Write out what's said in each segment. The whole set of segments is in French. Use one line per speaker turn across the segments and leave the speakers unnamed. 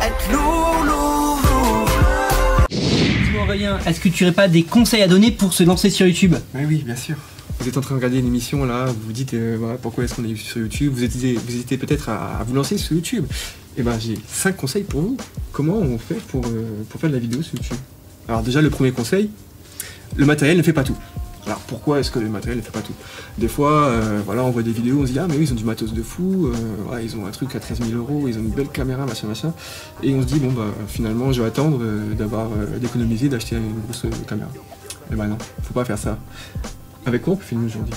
être loulou.
Dis-moi Aurélien, est-ce que tu n'aurais pas des conseils à donner pour se lancer sur YouTube?
Oui, bien sûr. Vous êtes en train de regarder une émission là, vous vous dites voilà, pourquoi est-ce qu'on est sur YouTube, vous hésitez peut-être à vous lancer sur YouTube. Et ben j'ai 5 conseils pour vous. Comment on fait pour faire de la vidéo sur YouTube? Alors déjà le premier conseil, le matériel ne fait pas tout. Alors pourquoi est-ce que le matériel ne fait pas tout? Des fois, voilà, on voit des vidéos, on se dit ah mais oui ils ont du matos de fou, voilà, ils ont un truc à 13 000 €, ils ont une belle caméra, machin, et on se dit bon bah finalement je vais attendre d'économiser, d'acheter une grosse caméra. Et ben non, faut pas faire ça. Avec quoi on peut filmer aujourd'hui?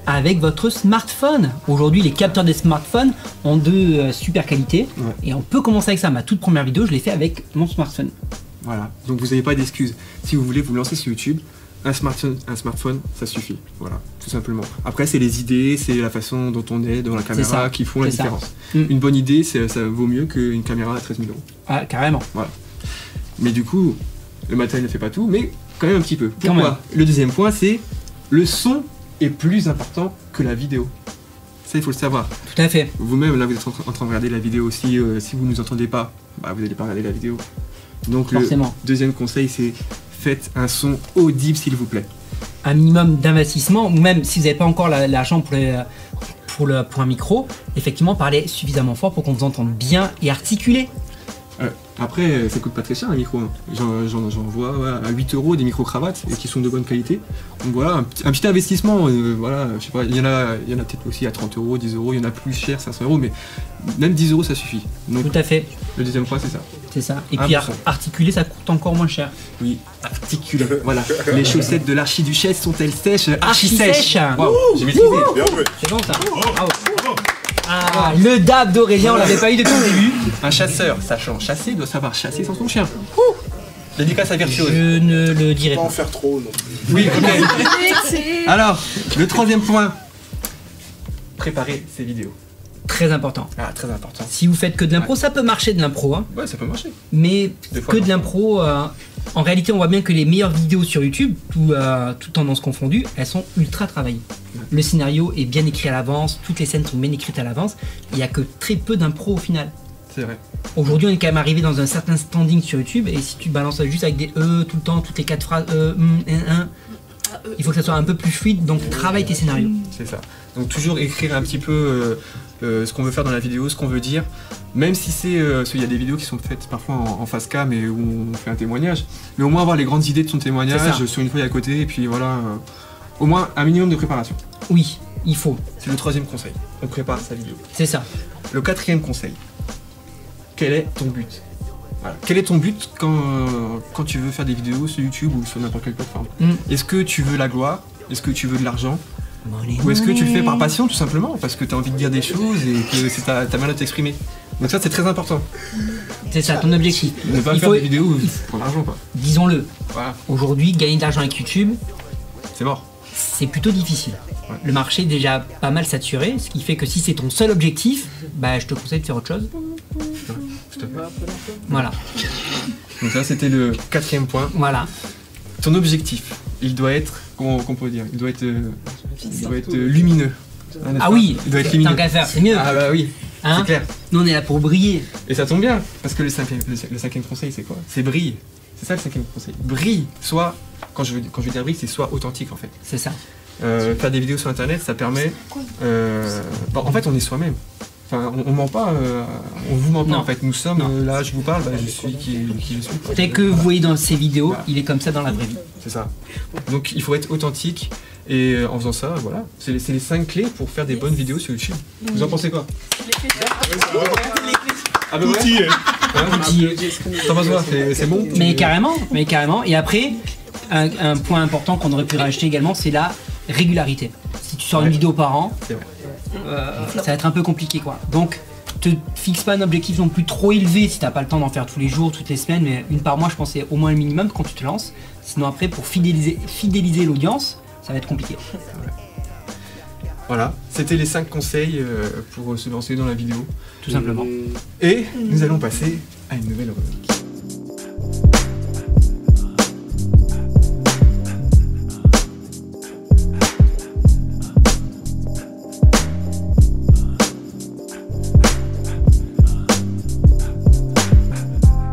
Avec votre smartphone. Aujourd'hui, les capteurs des smartphones ont de super qualité.
Ouais.
Et on peut commencer avec ça. Ma toute première vidéo, je l'ai fait avec mon smartphone.
Voilà, donc vous n'avez pas d'excuses. Si vous voulez vous lancer sur YouTube, un smartphone, ça suffit. Voilà, tout simplement. Après, c'est les idées, c'est la façon dont on est devant la caméra qui font la différence. Une bonne idée, ça vaut mieux qu'une caméra à 13 000 €.
Ah, carrément.
Voilà. Mais du coup, le matériel ne fait pas tout, mais quand même un petit peu. Pourquoi? Le deuxième point, c'est le son est plus important que la vidéo. Ça, il faut le savoir.
Tout à fait.
Vous-même, là, vous êtes en train de regarder la vidéo aussi. Si vous ne nous entendez pas, bah, vous n'allez pas regarder la vidéo. Donc,
forcément.
Le deuxième conseil, c'est faites un son audible, s'il vous plaît.
Un minimum d'investissement, ou même si vous n'avez pas encore l'argent pour un micro, effectivement, parlez suffisamment fort pour qu'on vous entende bien et articuler.
Après, ça coûte pas très cher un micro. J'en vois à 8 € des micro-cravates et qui sont de bonne qualité. Donc voilà, un petit investissement. Voilà, je sais pas, il y en a peut-être aussi à 30 €, 10 €, il y en a plus cher, 500 €, mais même 10 € ça suffit. Donc,
tout à fait.
Le deuxième point, c'est ça.
C'est ça. Et puis articuler, ça coûte encore moins cher.
Oui, articuler. Voilà. Les chaussettes de l'archiduchesse sont-elles sèches?
Archi-sèches.
Wow, j'ai maîtrisé.
C'est bon ça. Bravo. Ah, le dab d'Aurélien, on l'avait pas eu depuis le début.
Un chasseur, sachant chasser, doit savoir chasser sans son chien. Dédicace à Virtuose.
Je ne le dirai pas.
Pas en faire trop, non.
Oui, ok. Alors, le troisième point. Préparer ses vidéos.
Très important.
Ah, très important.
Si vous faites que de l'impro, ça peut marcher de l'impro. Hein.
Ouais, ça peut marcher.
Mais que de l'impro, en réalité, on voit bien que les meilleures vidéos sur YouTube, tout tendance confondues, elles sont ultra travaillées. Ouais. Le scénario est bien écrit à l'avance, toutes les scènes sont bien écrites à l'avance. Il n'y a que très peu d'impro au final.
C'est vrai.
Aujourd'hui, on est quand même arrivé dans un certain standing sur YouTube, et si tu balances juste avec des E tout le temps, toutes les 4 phrases, il faut que ça soit un peu plus fluide, donc travaille tes scénarios.
C'est ça. Donc toujours écrire un petit peu ce qu'on veut faire dans la vidéo, ce qu'on veut dire, même si c'est il y a des vidéos qui sont faites parfois en face cam et où on fait un témoignage, mais au moins avoir les grandes idées de son témoignage sur une feuille à côté, et puis voilà, au moins un minimum de préparation.
Oui, il faut.
C'est le troisième conseil, on prépare sa vidéo.
C'est ça.
Le quatrième conseil, quel est ton but? Voilà. Quel est ton but quand tu veux faire des vidéos sur YouTube ou sur n'importe quelle plateforme? Est-ce que tu veux la gloire? Est-ce que tu veux de l'argent? Ou est-ce que tu le fais par passion, tout simplement, parce que tu as envie de dire des choses et que c'est ta manière de t'exprimer? Donc ça, c'est très important.
C'est ça, ton objectif.
Ne pas faire des vidéos pour l'argent, quoi.
Disons-le.
Voilà.
Aujourd'hui, gagner de l'argent avec YouTube,
c'est mort.
C'est plutôt difficile. Ouais. Le marché est déjà pas mal saturé, ce qui fait que si c'est ton seul objectif, bah je te conseille de faire autre chose.
Tout à fait.
Voilà.
Donc ça, c'était le quatrième point.
Voilà.
Ton objectif, il doit être, comment on peut dire, il doit être lumineux.
Ah oui,
il doit être lumineux.
Tant qu'à faire, c'est mieux.
Ah bah oui,
hein,
c'est clair.
Nous on est là pour briller.
Et ça tombe bien, parce que le cinquième conseil, c'est quoi? C'est brille. C'est ça le cinquième conseil. Brille, soit, quand je veux dire brille, c'est soit authentique en fait.
C'est ça.
Faire des vidéos sur internet, ça permet. En fait, on est soi-même. Enfin, on ment pas, on vous ment pas en fait. Nous sommes là, je vous parle, bah, je suis qui je suis.
Tel que vous voyez dans ces vidéos, il est comme ça dans la vraie vie.
C'est ça. Donc il faut être authentique et en faisant ça, voilà. C'est les 5 clés pour faire des bonnes vidéos sur YouTube. Vous en pensez quoi? Ah bah ouais. T'en penses quoi? C'est bon?
Mais carrément. Et après, un point important qu'on aurait pu rajouter également, c'est la régularité. Si tu sors une vidéo par an, ça va être un peu compliqué quoi. Donc te fixe pas un objectif non plus trop élevé si t'as pas le temps d'en faire tous les jours, toutes les semaines, mais une par mois je pense c'est au moins le minimum quand tu te lances. Sinon après pour fidéliser l'audience, ça va être compliqué.
Voilà, c'était les 5 conseils pour se lancer dans la vidéo.
Tout simplement.
Et nous allons passer à une nouvelle rubrique.